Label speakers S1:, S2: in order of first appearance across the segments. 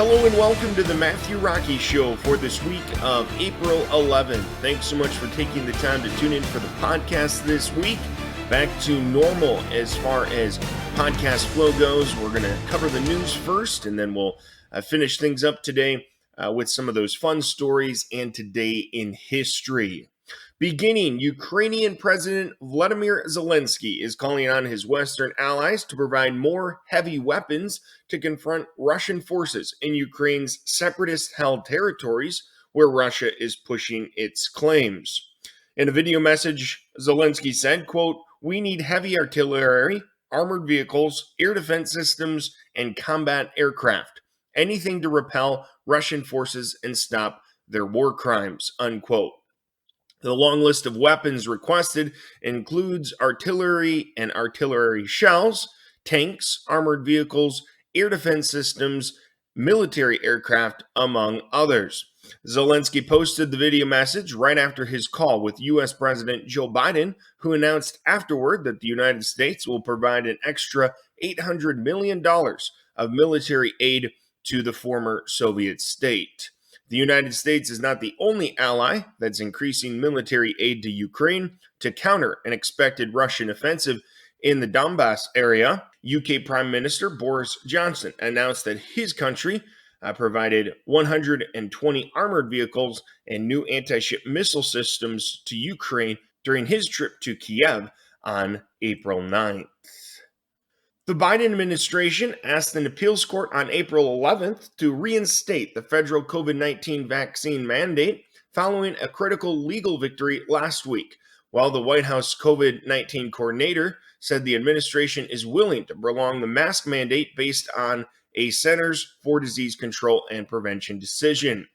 S1: Hello and welcome to the Matthew Rocky Show for this week of April 11th. Thanks so much for taking the time to tune in for the podcast this week. Back to normal as far as podcast flow goes. We're going to cover the news first, and then we'll finish things up today with some of those fun stories and today in history. Beginning, Ukrainian President Vladimir Zelensky is calling on his Western allies to provide more heavy weapons to confront Russian forces in Ukraine's separatist-held territories where Russia is pushing its claims. In a video message, Zelensky said, quote, "We need heavy artillery, armored vehicles, air defense systems, and combat aircraft. Anything to repel Russian forces and stop their war crimes," unquote. The long list of weapons requested includes artillery and artillery shells, tanks, armored vehicles, air defense systems, military aircraft, among others. Zelensky posted the video message right after his call with U.S. President Joe Biden, who announced afterward that the United States will provide an extra $800 million of military aid to the former Soviet state. The United States is not the only ally that's increasing military aid to Ukraine to counter an expected Russian offensive in the Donbass area. UK Prime Minister Boris Johnson announced that his country provided 120 armored vehicles and new anti-ship missile systems to Ukraine during his trip to Kiev on April 9th. The Biden administration asked an appeals court on April 11th to reinstate the federal COVID-19 vaccine mandate following a critical legal victory last week, while the White House COVID-19 coordinator said the administration is willing to prolong the mask mandate based on a Centers for Disease Control and Prevention decision.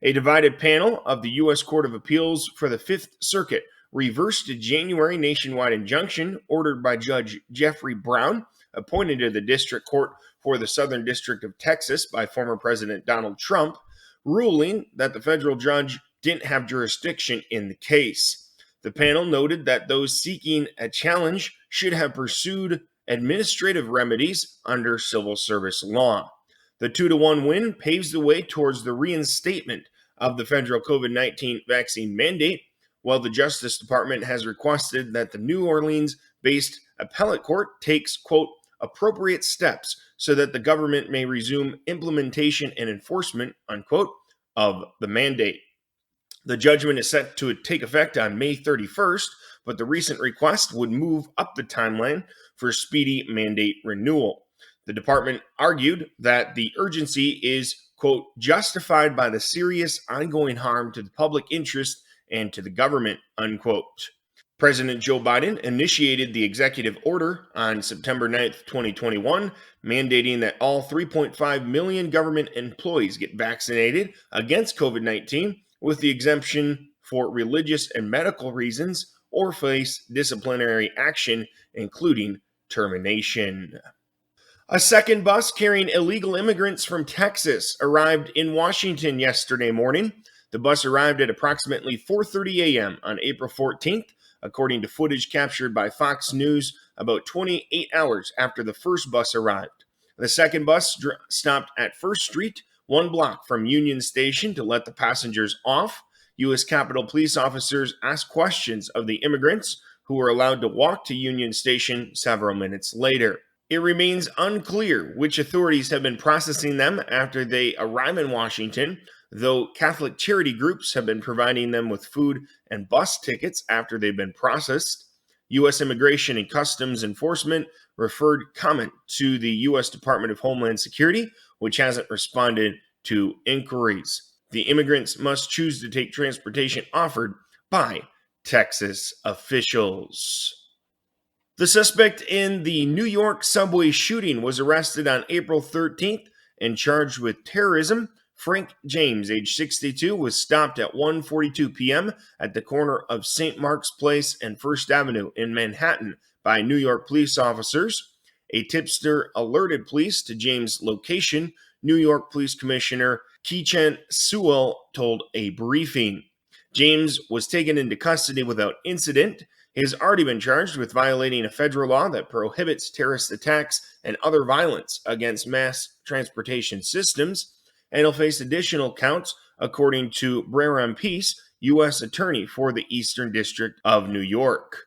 S1: A divided panel of the U.S. Court of Appeals for the Fifth Circuit reversed a January nationwide injunction ordered by Judge Jeffrey Brown, appointed to the district court for the Southern District of Texas by former President Donald Trump, ruling that the federal judge didn't have jurisdiction in the case. The panel noted that those seeking a challenge should have pursued administrative remedies under civil service law. The 2-1 win paves the way towards the reinstatement of the federal COVID-19 vaccine mandate, while the Justice Department has requested that the New Orleans-based appellate court takes, quote, appropriate steps so that the government may resume implementation and enforcement, unquote, of the mandate. The judgment is set to take effect on May 31st, but the recent request would move up the timeline for speedy mandate renewal. The department argued that the urgency is, quote, justified by the serious ongoing harm to the public interest and to the government, unquote. President Joe Biden initiated the executive order on September 9th, 2021, mandating that all 3.5 million government employees get vaccinated against COVID-19 with the exemption for religious and medical reasons or face disciplinary action, including termination. A second bus carrying illegal immigrants from Texas arrived in Washington yesterday morning. The bus arrived at approximately 4:30 a.m. on April 14th, according to footage captured by Fox News about 28 hours after the first bus arrived. The second bus stopped at First Street, 1 block from Union Station, to let the passengers off. U.S. Capitol Police officers asked questions of the immigrants, who were allowed to walk to Union Station several minutes later. It remains unclear which authorities have been processing them after they arrive in Washington, though Catholic charity groups have been providing them with food and bus tickets after they've been processed. U.S. Immigration and Customs Enforcement referred comment to the U.S. Department of Homeland Security, which hasn't responded to inquiries. The immigrants must choose to take transportation offered by Texas officials. The suspect in the New York subway shooting was arrested on April 13th and charged with terrorism. Frank James, age 62, was stopped at 1:42 p.m. at the corner of St. Mark's Place and First Avenue in Manhattan by New York police officers. A tipster alerted police to James' location. New York Police Commissioner Keechant Sewell told a briefing. James was taken into custody without incident. He has already been charged with violating a federal law that prohibits terrorist attacks and other violence against mass transportation systems. and he'll face additional counts, according to Breram Peace, U.S. Attorney for the Eastern District of New York.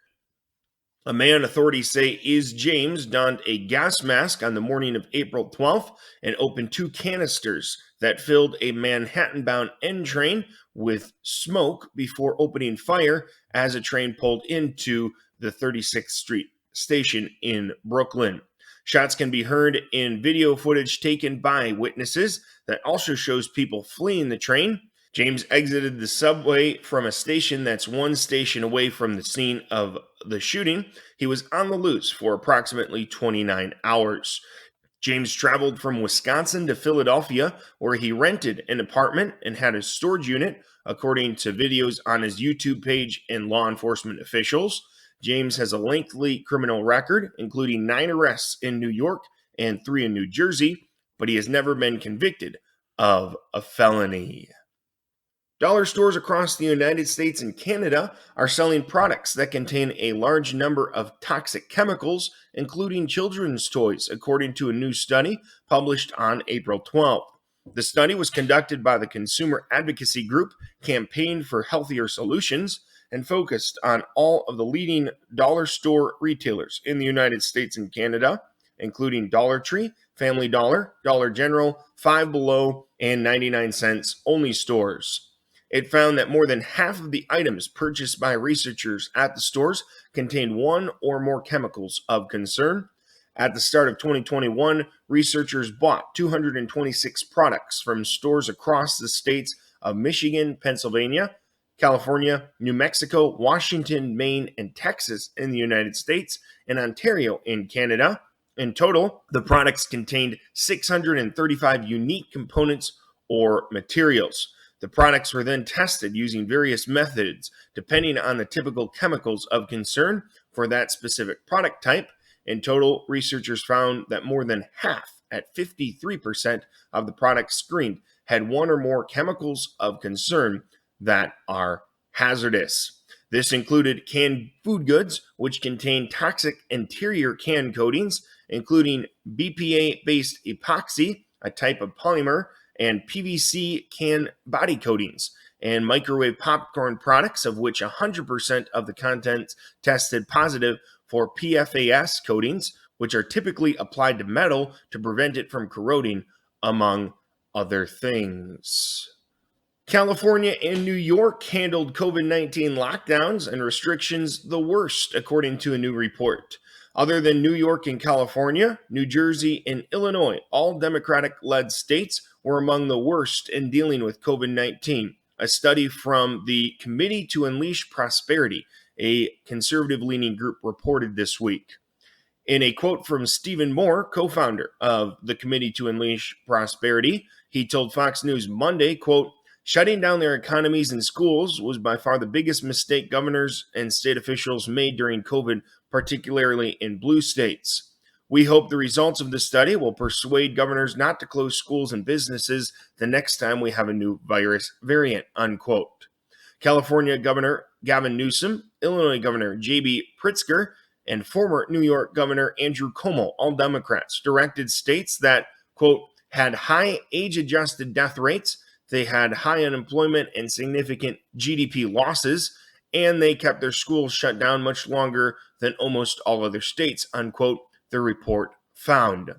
S1: A man authorities say is James donned a gas mask on the morning of April 12th and opened two canisters that filled a Manhattan-bound N train with smoke before opening fire as a train pulled into the 36th Street station in Brooklyn. Shots can be heard in video footage taken by witnesses that also shows people fleeing the train. James exited the subway from a station that's one station away from the scene of the shooting. He was on the loose for approximately 29 hours. James traveled from Wisconsin to Philadelphia, where he rented an apartment and had a storage unit, according to videos on his YouTube page and law enforcement officials. James has a lengthy criminal record, including 9 arrests in New York and 3 in New Jersey, but he has never been convicted of a felony. Dollar stores across the United States and Canada are selling products that contain a large number of toxic chemicals, including children's toys, according to a new study published on April 12th. The study was conducted by the consumer advocacy group Campaign for Healthier Solutions and focused on all of the leading dollar store retailers in the United States and Canada, including Dollar Tree, Family Dollar, Dollar General, Five Below, and 99 cents only stores. It found that more than half of the items purchased by researchers at the stores contained one or more chemicals of concern. At the start of 2021, researchers bought 226 products from stores across the states of Michigan, Pennsylvania, California, New Mexico, Washington, Maine, and Texas in the United States, and Ontario in Canada. In total, the products contained 635 unique components or materials. The products were then tested using various methods, depending on the typical chemicals of concern for that specific product type. In total, researchers found that more than half, at 53% of the products screened, had one or more chemicals of concern that are hazardous. This included canned food goods, which contain toxic interior can coatings, including BPA-based epoxy, a type of polymer, and PVC can body coatings, and microwave popcorn products, of which 100% of the contents tested positive for PFAS coatings, which are typically applied to metal to prevent it from corroding, among other things. California and New York handled COVID-19 lockdowns and restrictions the worst, according to a new report. Other than New York and California, New Jersey and Illinois, all Democratic-led states, were among the worst in dealing with COVID-19. A study from the Committee to Unleash Prosperity, a conservative-leaning group, reported this week. In a quote from Stephen Moore, co-founder of the Committee to Unleash Prosperity, he told Fox News Monday, quote, "Shutting down their economies and schools was by far the biggest mistake governors and state officials made during COVID, particularly in blue states. We hope the results of the study will persuade governors not to close schools and businesses the next time we have a new virus variant," unquote. California Governor Gavin Newsom, Illinois Governor J.B. Pritzker, and former New York Governor Andrew Cuomo, all Democrats, directed states that, quote, had high age-adjusted death rates, they had high unemployment and significant GDP losses, and they kept their schools shut down much longer than almost all other states, unquote, the report found.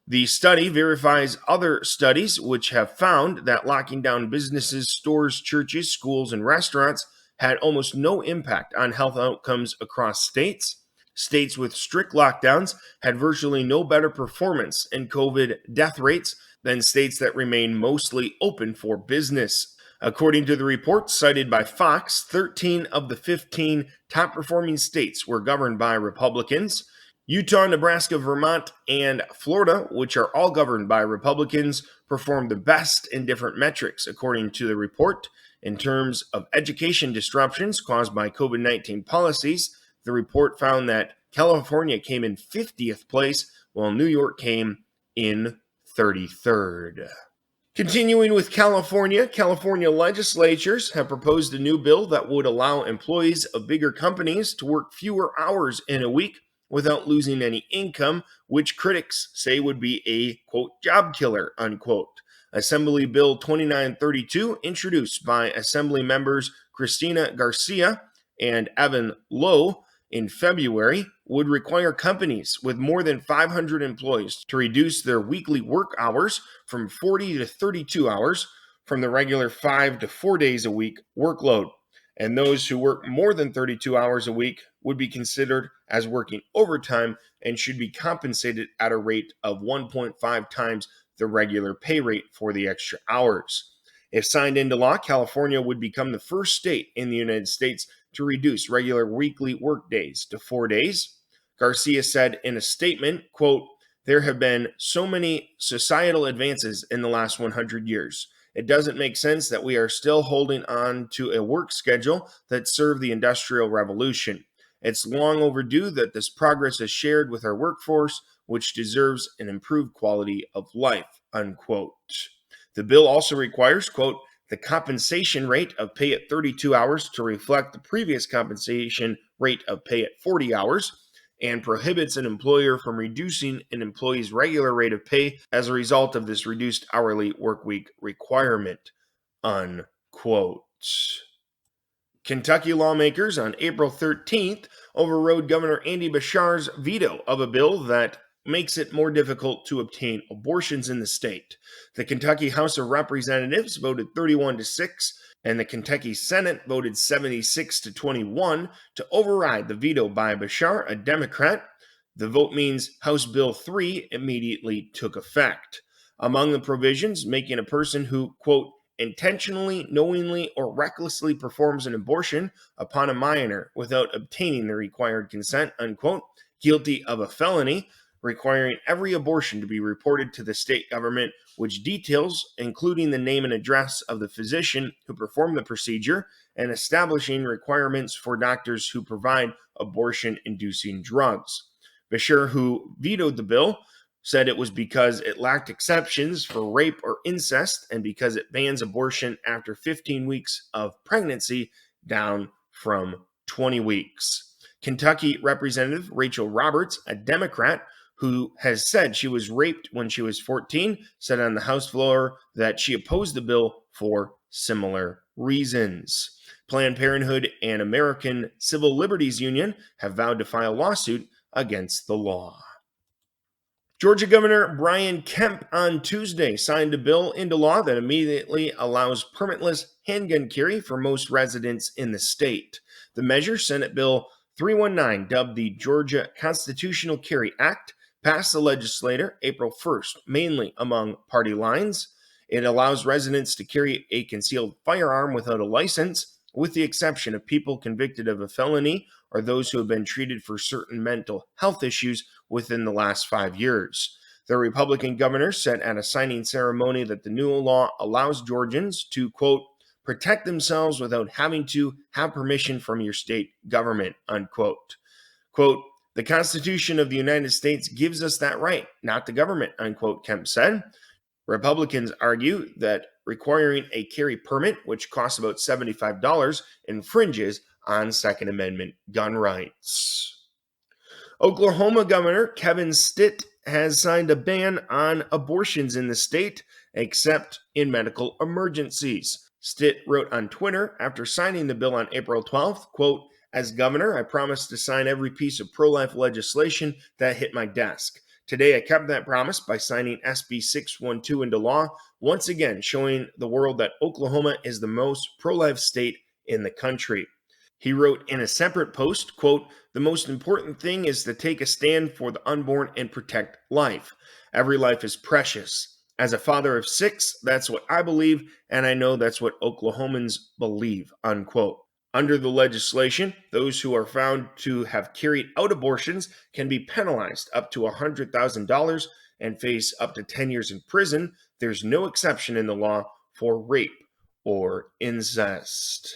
S1: The study verifies other studies which have found that locking down businesses, stores, churches, schools, and restaurants had almost no impact on health outcomes across states. States with strict lockdowns had virtually no better performance in COVID death rates than states that remain mostly open for business. According to the report cited by Fox, 13 of the 15 top-performing states were governed by Republicans. Utah, Nebraska, Vermont, and Florida, which are all governed by Republicans, performed the best in different metrics, according to the report. In terms of education disruptions caused by COVID-19 policies, the report found that California came in 50th place, while New York came in 33rd. Continuing with California, California legislatures have proposed a new bill that would allow employees of bigger companies to work fewer hours in a week without losing any income, which critics say would be a, quote, job killer, unquote. Assembly Bill 2932, introduced by Assembly members Christina Garcia and Evan Lowe in February, would require companies with more than 500 employees to reduce their weekly work hours from 40 to 32 hours from the regular 5 to 4 days a week workload. And those who work more than 32 hours a week would be considered as working overtime and should be compensated at a rate of 1.5 times the regular pay rate for the extra hours. If signed into law, California would become the first state in the United States to reduce regular weekly work days to 4 days. Garcia said in a statement, quote, "There have been so many societal advances in the last 100 years. It doesn't make sense that we are still holding on to a work schedule that served the Industrial Revolution. It's long overdue that this progress is shared with our workforce, which deserves an improved quality of life," unquote. The bill also requires, quote, "the compensation rate of pay at 32 hours to reflect the previous compensation rate of pay at 40 hours, and prohibits an employer from reducing an employee's regular rate of pay as a result of this reduced hourly workweek requirement," unquote. Kentucky lawmakers on April 13th overrode Governor Andy Beshear's veto of a bill that makes it more difficult to obtain abortions in the state. The Kentucky House of Representatives voted 31 to 6, and the Kentucky Senate voted 76 to 21 to override the veto by Beshear, a Democrat. The vote means House Bill 3 immediately took effect. Among the provisions, making a person who, quote, "intentionally, knowingly, or recklessly performs an abortion upon a minor without obtaining the required consent," unquote, guilty of a felony, requiring every abortion to be reported to the state government, which details, including the name and address of the physician who performed the procedure, and establishing requirements for doctors who provide abortion-inducing drugs. Beshear, who vetoed the bill, said it was because it lacked exceptions for rape or incest and because it bans abortion after 15 weeks of pregnancy down from 20 weeks. Kentucky Representative Rachel Roberts, a Democrat, who has said she was raped when she was 14, said on the House floor that she opposed the bill for similar reasons. Planned Parenthood and American Civil Liberties Union have vowed to file a lawsuit against the law. Georgia Governor Brian Kemp on Tuesday signed a bill into law that immediately allows permitless handgun carry for most residents in the state. The measure, Senate Bill 319, dubbed the Georgia Constitutional Carry Act, passed the legislature April 1st, mainly among party lines. It allows residents to carry a concealed firearm without a license, with the exception of people convicted of a felony or those who have been treated for certain mental health issues within the last 5 years. The Republican governor said at a signing ceremony that the new law allows Georgians to, quote, "protect themselves without having to have permission from your state government," unquote. Quote, "The Constitution of the United States gives us that right, not the government," unquote, Kemp said. Republicans argue that requiring a carry permit, which costs about $75, infringes on Second Amendment gun rights. Oklahoma Governor Kevin Stitt has signed a ban on abortions in the state, except in medical emergencies. Stitt wrote on Twitter after signing the bill on April 12th, quote, "As governor, I promised to sign every piece of pro-life legislation that hit my desk. Today, I kept that promise by signing SB 612 into law, once again showing the world that Oklahoma is the most pro-life state in the country." He wrote in a separate post, quote, "The most important thing is to take a stand for the unborn and protect life. Every life is precious. As a father of 6, that's what I believe, and I know that's what Oklahomans believe," unquote. Under the legislation, those who are found to have carried out abortions can be penalized up to $100,000 and face up to 10 years in prison. There's no exception in the law for rape or incest.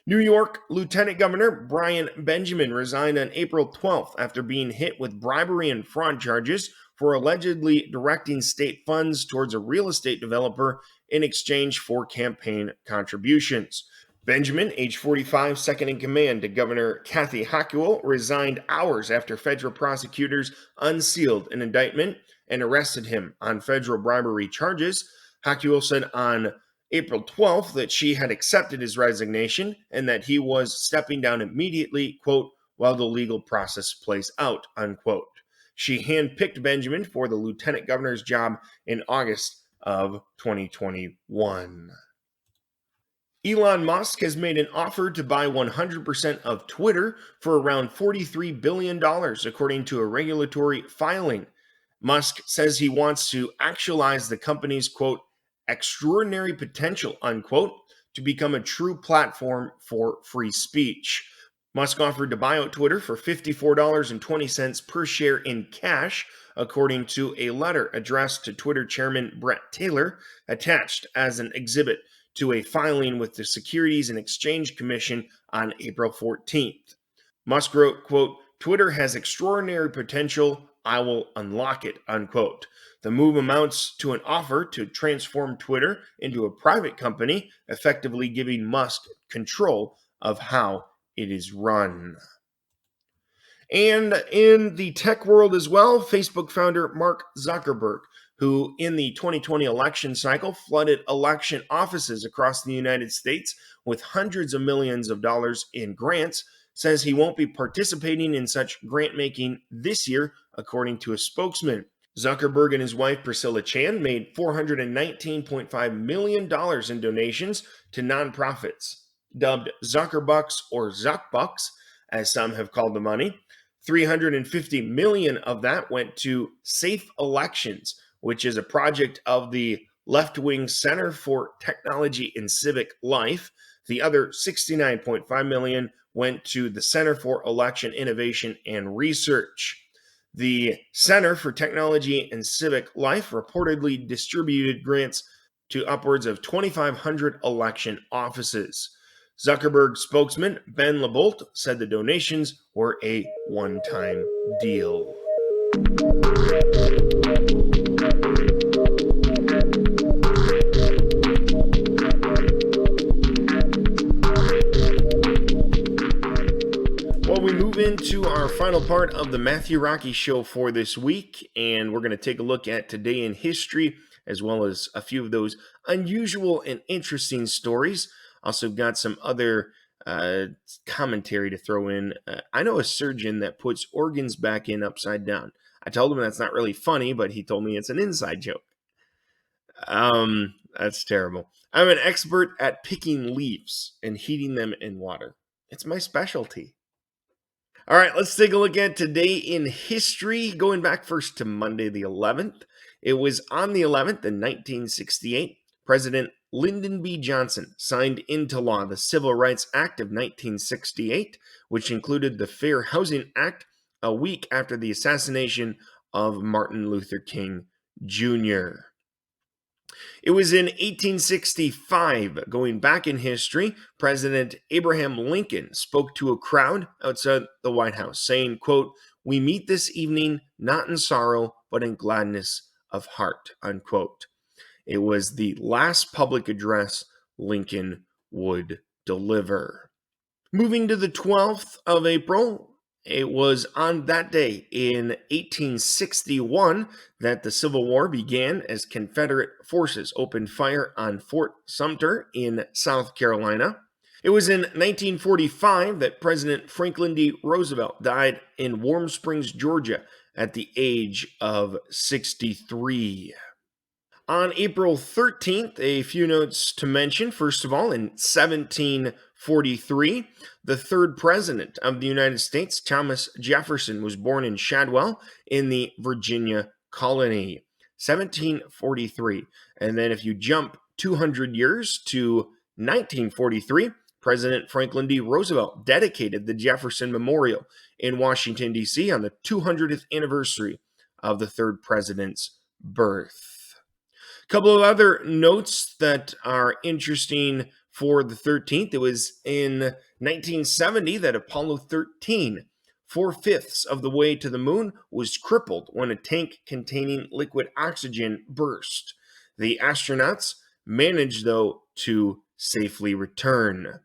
S1: New York Lieutenant Governor Brian Benjamin resigned on April 12th after being hit with bribery and fraud charges for allegedly directing state funds towards a real estate developer in exchange for campaign contributions. Benjamin, age 45, second in command to Governor Kathy Hochul, resigned hours after federal prosecutors unsealed an indictment and arrested him on federal bribery charges. Hochul said on April 12th that she had accepted his resignation and that he was stepping down immediately, quote, while the legal process plays out, unquote. She handpicked Benjamin for the lieutenant governor's job in August of 2021. Elon Musk has made an offer to buy 100% of Twitter for around $43 billion, according to a regulatory filing. Musk says he wants to actualize the company's, quote, extraordinary potential, unquote, to become a true platform for free speech. Musk offered to buy out Twitter for $54.20 per share in cash, according to a letter addressed to Twitter chairman Brett Taylor, attached as an exhibit to a filing with the Securities and Exchange Commission on April 14th. Musk wrote, quote, Twitter has extraordinary potential. I will unlock it, unquote. The move amounts to an offer to transform Twitter into a private company, effectively giving Musk control of how it is run. And in the tech world as well, Facebook founder Mark Zuckerberg, who in the 2020 election cycle flooded election offices across the United States with hundreds of millions of dollars in grants, says he won't be participating in such grant making this year, according to a spokesman. Zuckerberg and his wife Priscilla Chan made $419.5 million in donations to nonprofits, dubbed Zuckerbucks or Zuckbucks, as some have called the money. $350 million of that went to Safe Elections, which is a project of the left-wing Center for Technology and Civic Life. The other $69.5 million went to the Center for Election Innovation and Research. The Center for Technology and Civic Life reportedly distributed grants to upwards of 2,500 election offices. Zuckerberg spokesman Ben LeBolt said the donations were a one-time deal. Well, we move into our final part of the Matthew Rocky Show for this week, and we're going to take a look at today in history, as well as a few of those unusual and interesting stories. Also got some other commentary to throw in. I know a surgeon that puts organs back in upside down. I told him that's not really funny, but he told me it's an inside joke. That's terrible. I'm an expert at picking leaves and heating them in water. It's my specialty. All right, let's take a look at today in history, going back first to Monday the 11th. It was on the 11th in 1968, President Lyndon B. Johnson signed into law the Civil Rights Act of 1968, which included the Fair Housing Act, a week after the assassination of Martin Luther King Jr. It was in 1865, going back in history, President Abraham Lincoln spoke to a crowd outside the White House, saying, quote, "We meet this evening not in sorrow, but in gladness of heart," unquote. It was the last public address Lincoln would deliver. Moving to the 12th of April, it was on that day in 1861 that the Civil War began as Confederate forces opened fire on Fort Sumter in South Carolina. It was in 1945 that President Franklin D. Roosevelt died in Warm Springs, Georgia, at the age of 63. On April 13th, a few notes to mention. First of all, in 1743, the third president of the United States, Thomas Jefferson, was born in Shadwell in the Virginia colony. 1743. And then if you jump 200 years to 1943, President Franklin D. Roosevelt dedicated the Jefferson Memorial in Washington, D.C. on the 200th anniversary of the third president's birth. Couple of other notes that are interesting for the 13th. It was in 1970 that Apollo 13, 4/5 of the way to the moon, was crippled when a tank containing liquid oxygen burst. The astronauts managed, though, to safely return.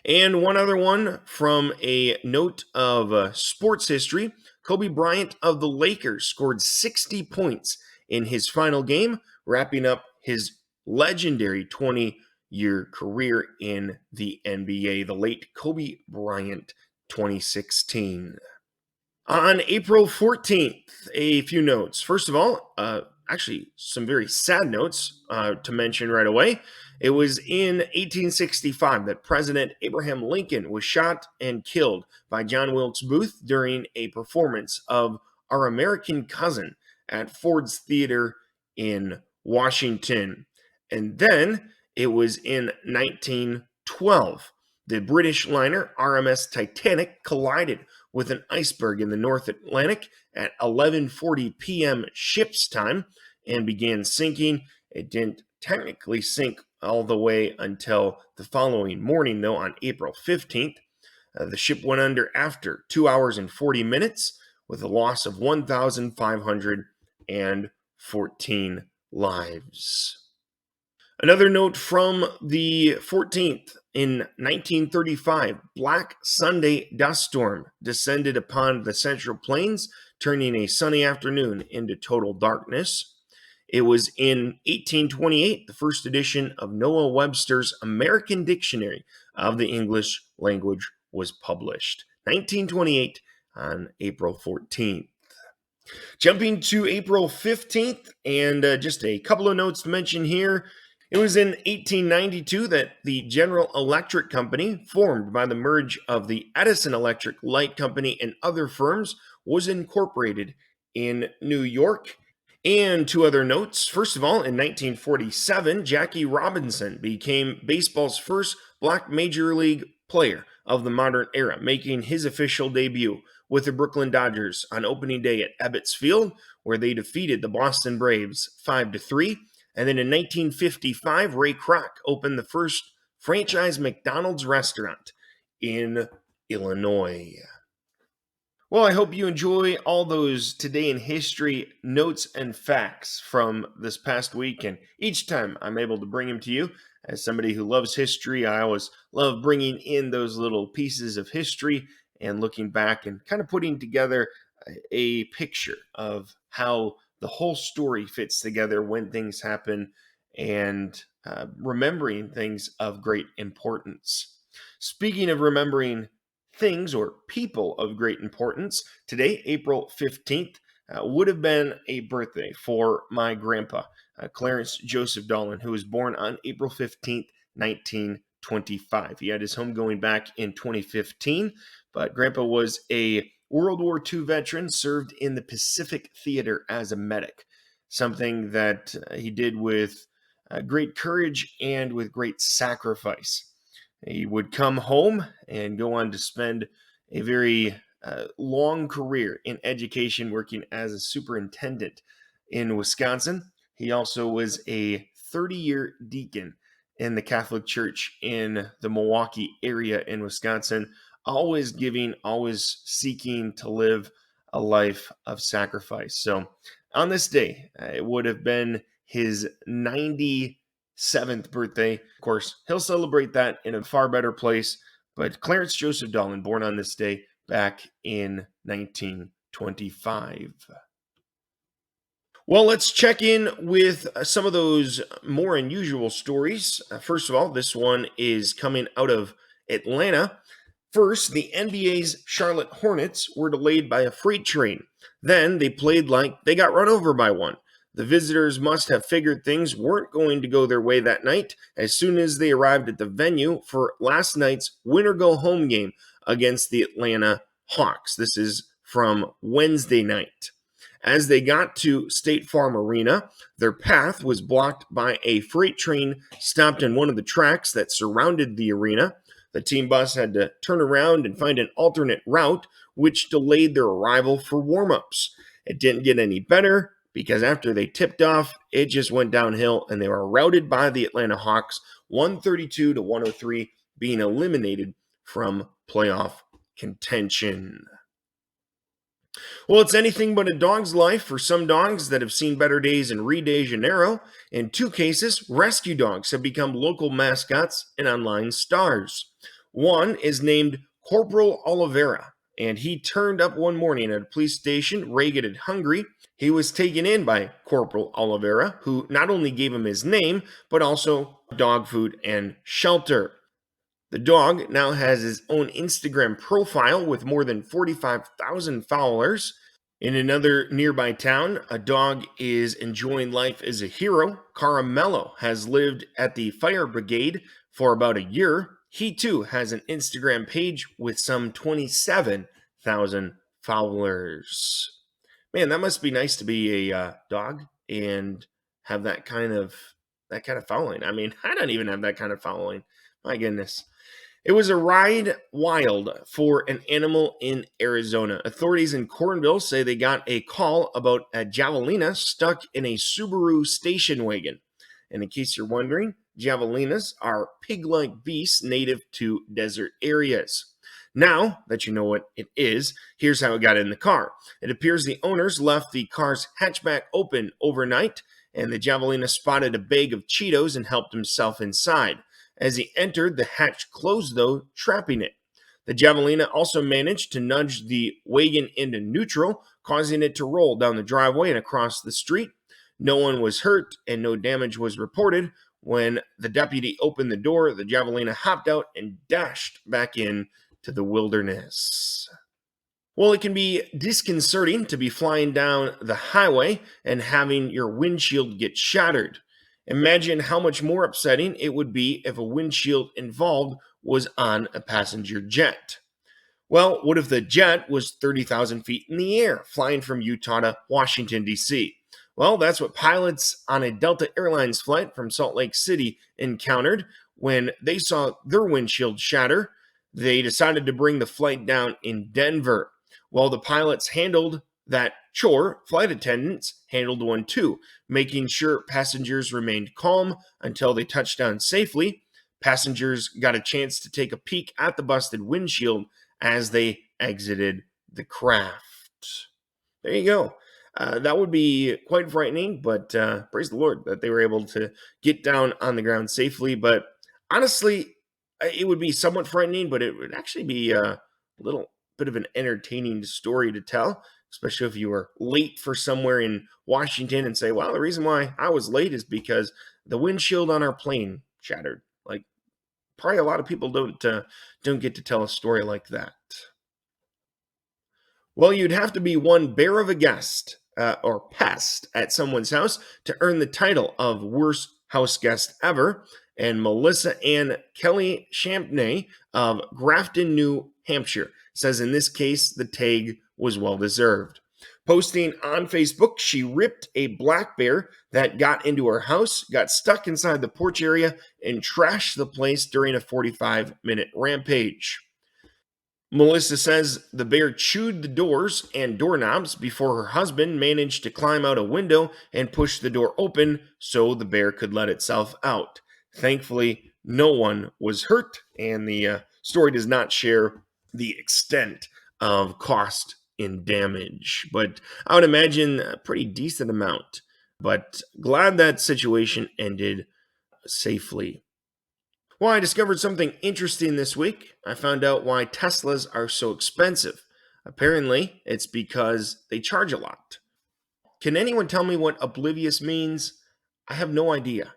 S1: And one other one from a note of sports history. Kobe Bryant of the Lakers scored 60 points in his final game, wrapping up his legendary 20-year career in the NBA. The late Kobe Bryant, 2016. On April 14th, a few notes. First of all, actually, some very sad notes to mention right away. It was in 1865 that President Abraham Lincoln was shot and killed by John Wilkes Booth during a performance of Our American Cousin at Ford's Theater in Washington. And then it was in 1912. The British liner RMS Titanic collided with an iceberg in the North Atlantic at 11:40 p.m. ship's time and began sinking. It didn't technically sink all the way until the following morning, though, on April 15th. The ship went under after 2 hours and 40 minutes with a loss of 1,514 lives. Another note from the 14th. In 1935, Black Sunday dust storm descended upon the Central Plains, turning a sunny afternoon into total darkness. It was in 1828 the first edition of Noah Webster's American Dictionary of the English Language was published. 1928 on April 14th. Jumping to April 15th, and just a couple of notes to mention here. It was in 1892 that the General Electric Company, formed by the merge of the Edison Electric Light Company and other firms, was incorporated in New York. And two other notes. First of all, in 1947, Jackie Robinson became baseball's first black major league player of the modern era, making his official debut with the Brooklyn Dodgers on opening day at Ebbets Field, where they defeated the Boston Braves 5-3. And then in 1955, Ray Kroc opened the first franchise McDonald's restaurant in Illinois. Well, I hope you enjoy all those Today in History notes and facts from this past week. And each time I'm able to bring them to you, as somebody who loves history, I always love bringing in those little pieces of history and looking back and kind of putting together a picture of how the whole story fits together when things happen and remembering things of great importance. Speaking of remembering things or people of great importance, today, April 15th, would have been a birthday for my grandpa, Clarence Joseph Dolan, who was born on April 15th, 1925. He had his home going back in 2015, but grandpa was a World War II veteran, served in the Pacific Theater as a medic, something that he did with great courage and with great sacrifice. He would come home and go on to spend a very long career in education, working as a superintendent in Wisconsin. He also was a 30-year deacon in the Catholic Church in the Milwaukee area in Wisconsin, always giving, always seeking to live a life of sacrifice. So on this day, it would have been his 97th birthday. Of course, he'll celebrate that in a far better place, but Clarence Joseph Dolan, born on this day back in 1925. Well, let's check in with some of those more unusual stories. First of all, this one is coming out of Atlanta. First, the NBA's Charlotte Hornets were delayed by a freight train. Then they played like they got run over by one. The visitors must have figured things weren't going to go their way that night as soon as they arrived at the venue for last night's winner-go-home game against the Atlanta Hawks. This is from Wednesday night. As they got to State Farm Arena, their path was blocked by a freight train stopped in one of the tracks that surrounded the arena. The team bus had to turn around and find an alternate route, which delayed their arrival for warm-ups. It didn't get any better because after they tipped off, it just went downhill and they were routed by the Atlanta Hawks, 132-103, being eliminated from playoff contention. Well, it's anything but a dog's life for some dogs that have seen better days in Rio de Janeiro. In two cases, rescue dogs have become local mascots and online stars. One is named Corporal Oliveira, and he turned up one morning at a police station, ragged and hungry. He was taken in by Corporal Oliveira, who not only gave him his name, but also dog food and shelter. The dog now has his own Instagram profile with more than 45,000 followers. In another nearby town, a dog is enjoying life as a hero. Caramello has lived at the fire brigade for about a year. He too has an Instagram page with some 27,000 followers. Man, that must be nice to be a dog and have that kind of following. I mean, I don't even have that kind of following. My goodness. It was a ride wild for an animal in Arizona. Authorities in Cornville say they got a call about a javelina stuck in a Subaru station wagon. And in case you're wondering, javelinas are pig-like beasts native to desert areas. Now that you know what it is, here's how it got in the car. It appears the owners left the car's hatchback open overnight, and the javelina spotted a bag of Cheetos and helped himself inside. As he entered, the hatch closed, though, trapping it. The javelina also managed to nudge the wagon into neutral, causing it to roll down the driveway and across the street. No one was hurt and no damage was reported. When the deputy opened the door, the javelina hopped out and dashed back in to the wilderness. Well, it can be disconcerting to be flying down the highway and having your windshield get shattered. Imagine how much more upsetting it would be if a windshield involved was on a passenger jet. Well, what if the jet was 30,000 feet in the air, flying from Utah to Washington, D.C.? Well, that's what pilots on a Delta Airlines flight from Salt Lake City encountered when they saw their windshield shatter. They decided to bring the flight down in Denver. While the pilots handled that chore, flight attendants handled one too, making sure passengers remained calm until they touched down safely. Passengers got a chance to take a peek at the busted windshield as they exited the craft. There you go. That would be quite frightening, but praise the Lord that they were able to get down on the ground safely. But honestly, it would be somewhat frightening, but it would actually be a little bit of an entertaining story to tell, especially if you were late for somewhere in Washington and say, well, the reason why I was late is because the windshield on our plane shattered. Like, probably a lot of people don't get to tell a story like that. Well, you'd have to be one bear of a guest or pest at someone's house to earn the title of worst house guest ever. And Melissa Ann Kelly Champney of Grafton, New Hampshire says in this case, the tag was well deserved. Posting on Facebook, she ripped a black bear that got into her house, got stuck inside the porch area, and trashed the place during a 45-minute rampage. Melissa says the bear chewed the doors and doorknobs before her husband managed to climb out a window and push the door open so the bear could let itself out. Thankfully, no one was hurt, and the story does not share the extent of cost and damage, but I would imagine a pretty decent amount. But glad that situation ended safely. Well, I discovered something interesting this week. I found out why Teslas are so expensive. Apparently, it's because they charge a lot. Can anyone tell me what oblivious means? I have no idea.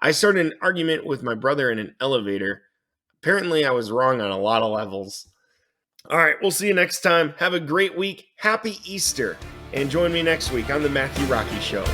S1: I started an argument with my brother in an elevator. Apparently, I was wrong on a lot of levels. All right, we'll see you next time. Have a great week. Happy Easter. And join me next week on The Matthew Rocky Show.